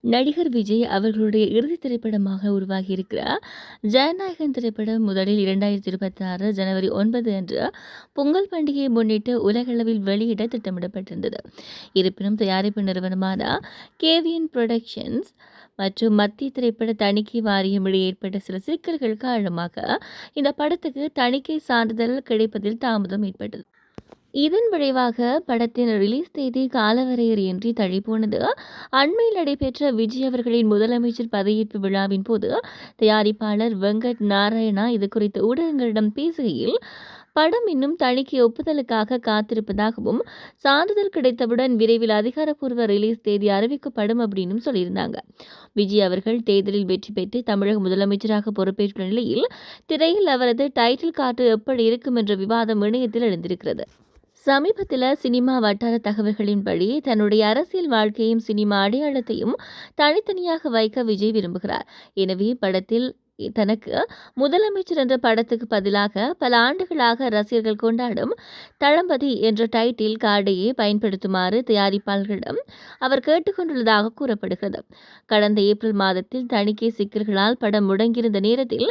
நடிகர் விஜய் அவர்களுடைய இறுதி திரைப்படமாக உருவாகியிருக்கிற ஜனநாயகன் திரைப்படம் முதலில் 2026 ஜனவரி 9 அன்று பொங்கல் பண்டிகையை முன்னிட்டு உலகளவில் வெளியிட திட்டமிடப்பட்டிருந்தது. இருப்பினும் தயாரிப்பு நிறுவனமான கேவிஎன் புரொடக்ஷன்ஸ் மற்றும் மத்திய திரைப்பட தணிக்கை வாரியம் இடையே ஏற்பட்ட சில சிக்கல்கள் காரணமாக இந்த படத்துக்கு தணிக்கை சான்றிதழ் கிடைப்பதில் தாமதம் ஏற்பட்டது. இதன் விளைவாக படத்தின் ரிலீஸ் தேதி காலவரையறையின்றி தள்ளிப்போனது. அண்மையில் நடைபெற்ற விஜய் அவர்களின் முதலமைச்சர் பதவியேற்பு விழாவின் போது தயாரிப்பாளர் வெங்கட் நாராயணா இது குறித்து ஊடகங்களிடம் பேசுகையில், படம் இன்னும் தணிக்கை ஒப்புதலுக்காக காத்திருப்பதாகவும், சான்றிதழ் கிடைத்தவுடன் விரைவில் அதிகாரப்பூர்வ ரிலீஸ் தேதி அறிவிக்கப்படும் அப்படின்னு சொல்லியிருந்தாங்க. விஜய் அவர்கள் தேர்தலில் வெற்றி பெற்று தமிழக முதலமைச்சராக பொறுப்பேற்றுள்ள நிலையில் திரையில் அவரது டைட்டில் கார்டு எப்படி இருக்கும் என்ற விவாதம் இணையத்தில் எழுந்திருக்கிறது. சமீபத்தில் சினிமா வட்டார தகவல்களின்படி தன்னுடைய அரசியல் வாழ்க்கையும் சினிமா அடையாளத்தையும் தனித்தனியாக வைக்க விஜய் விரும்புகிறார். எனவே படத்தில் தனக்கு முதலமைச்சர் என்ற படத்துக்கு பதிலாக பல ஆண்டுகளாக ரசிகர்கள் கொண்டாடும் தளபதி என்ற டைட்டில் கார்டையே பயன்படுத்துமாறு தயாரிப்பாளர்களிடம் அவர் கேட்டுக்கொண்டுள்ளதாக கூறப்படுகிறது. கடந்த ஏப்ரல் மாதத்தில் தணிக்கை சிக்கல்களால் படம் முடங்கியிருந்த நேரத்தில்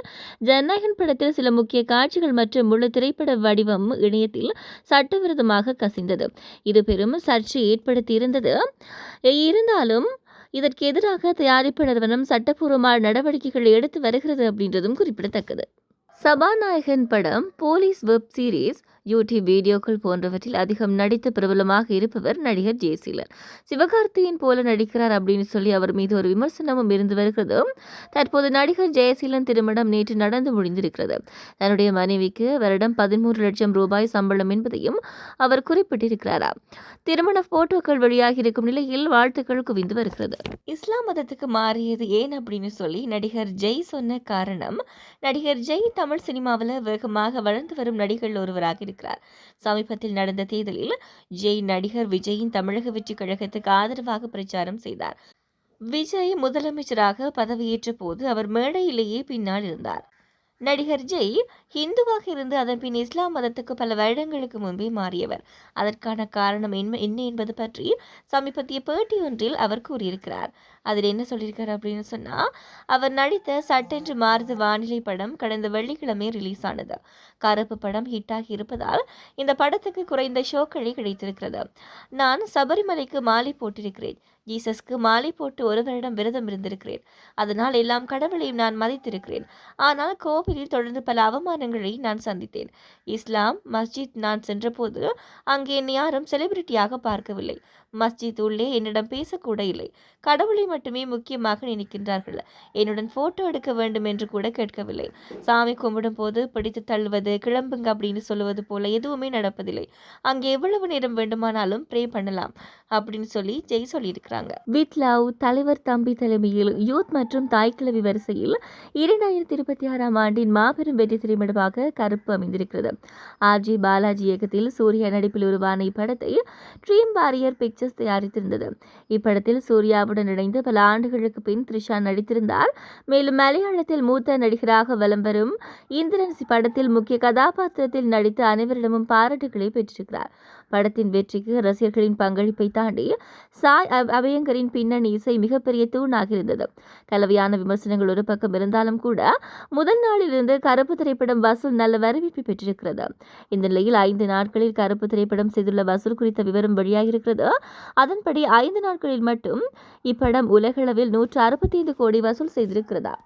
ஜனநாயகன் படத்தில் சில முக்கிய காட்சிகள் மற்றும் முழு திரைப்பட வடிவம் இணையத்தில் சட்டவிரோதமாக கசிந்தது. இது பெரும் சர்ச்சை ஏற்படுத்தியிருந்தது. இருந்தாலும் இதற்கு எதிராக தயாரிப்பு நிறுவனம் சட்டப்பூர்வமான நடவடிக்கைகளை எடுத்து வருகிறது அப்படின்றதும் குறிப்பிடத்தக்கது. சபாநாயகன் படம், போலீஸ் வெப் சீரிஸ், யூடியூப் வீடியோக்கள் போன்றவற்றில் அதிகம் நடித்து பிரபலமாக இருப்பவர் நடிகர் ஜெயசீலன். சிவகார்த்தியின் போல நடிக்கிறார் அப்படின்னு சொல்லி அவர் மீது ஒரு விமர்சனமும் இருந்து வருகிறது. தற்போது நடிகர் ஜெயசீலன் திருமணம் நேற்று நடந்து முடிந்திருக்கிறது. தன்னுடைய மனைவிக்கு வருடம் 13 லட்சம் ரூபாய் சம்பளம் என்பதையும் அவர் குறிப்பிட்டிருக்கிறாராம். திருமண போட்டோக்கள் வெளியாகி இருக்கும் நிலையில் வாழ்த்துக்கள் குவிந்து வருகிறது. இஸ்லாம் மதத்துக்கு மாறியது ஏன் அப்படின்னு சொல்லி நடிகர் ஜெய் சொன்ன காரணம், நடிகர் ஜெய் தமிழ் சினிமாவில் வேகமாக வளர்ந்து வரும் நடிகர்கள் ஒருவராக இருக்கிறார். சமீபத்தில் நடந்த தேர்தலில் ஜெய் நடிகர் விஜயின் தமிழக வெற்றி கழகத்துக்கு ஆதரவாக பிரச்சாரம் செய்தார். விஜய் முதலமைச்சராக பதவியேற்ற போது அவர் மேடையிலேயே பின்னால் இருந்தார். நடிகர் ஜெய் ஹிந்துவாக இருந்து அதன் பின் இஸ்லாம் மதத்துக்கு பல வருடங்களுக்கு முன்பே மாறியவர். அதற்கான காரணம் என்ன என்பது பற்றி சமீபத்திய பேட்டி ஒன்றில் அவர் கூறியிருக்கிறார். அதில் என்ன சொல்லியிருக்கார் அப்படின்னு சொன்னால், அவர் நடித்த சட்டென்று மாறுது வானிலை படம் கடந்த வெள்ளிக்கிழமை ரிலீஸ் ஆனது. கருப்பு படம் ஹிட்டாகி இருப்பதால் இந்த படத்துக்கு குறைந்த ஷோக்களே கிடைத்திருக்கிறது. நான் சபரிமலைக்கு மாலை போட்டிருக்கிறேன். ஜீசஸ்க்கு மாலை போட்டு ஒரு வருடம் விரதம் இருந்திருக்கிறேன். அதனால் எல்லாம் கடவுளையும் நான் மதித்திருக்கிறேன். ஆனால் கோவிலில் தொடர்ந்து பல அவமானங்களை நான் சந்தித்தேன். இஸ்லாம் மஸ்ஜித் நான் சென்றபோது அங்கே என்னை யாரும் செலிபிரிட்டியாக பார்க்கவில்லை. மஸ்ஜித் உள்ளே என்னிடம் பேசக்கூட இல்லை. கடவுளை மட்டுமே முக்கியமாக நினைக்கின்றார்கள். என்னுடன் போட்டோ எடுக்க வேண்டும் என்று கூட கேட்கவில்லை. சாமி கும்பிடும் போது பிடித்து தள்ளுவது, கிளம்புங்க அப்படின்னு சொல்லுவது போல எதுவுமே நடப்பதில்லை. அங்கே எவ்வளவு நேரம் வேண்டுமானாலும் ப்ரே பண்ணலாம் அப்படின்னு சொல்லி ஜெய் சொல்லியிருக்கிறாங்க. வித் லவ் தலைவர் தம்பி தலைமையில் யூத் மற்றும் தாய்க்கிழவி வரிசையில் 2026ஆம் ஆண்டின் மாபெரும் வெற்றி திரைப்படமாக கருப்பு அமைந்திருக்கிறது. RJ பாலாஜி இயக்கத்தில் சூர்யா நடிப்பில் உருவான இப்படத்தை ட்ரீம் வாரியர் பிக்சர்ஸ் தயாரித்திருந்தது. இப்படத்தில் சூர்யாவுடன் இணைந்து பல ஆண்டுகளுக்கு பின் த்ரிஷா நடித்திருந்தார். மேலும் மலையாளத்தில் மூத்த நடிகராக வலம் வரும் இந்திரன் படத்தில் முக்கிய கதாபாத்திரத்தில் நடித்து அனைவரிடமும் பாராட்டுகளை பெற்றிருக்கிறார். படத்தின் வெற்றிக்கு ரசிகர்களின் பங்களிப்பை தாண்டி சாய் அபயங்கரின் பின்னணி இசை மிகப்பெரிய தூணாக இருந்தது. கலவையான விமர்சனங்கள் ஒரு பக்கம் இருந்தாலும் கூட முதல் நாளிலிருந்து கருப்பு திரைப்படம் வசூல் நல்ல வரவேற்பை பெற்றிருக்கிறது. இந்த நிலையில் 5 நாட்களில் கருப்பு திரைப்படம் செய்துள்ள வசூல் குறித்த விவரம் வெளியாகியிருக்கிறது. அதன்படி 5 நாட்களில் மட்டும் இப்படம் உலகளவில் 165 கோடி வசூல் செய்திருக்கிறதா.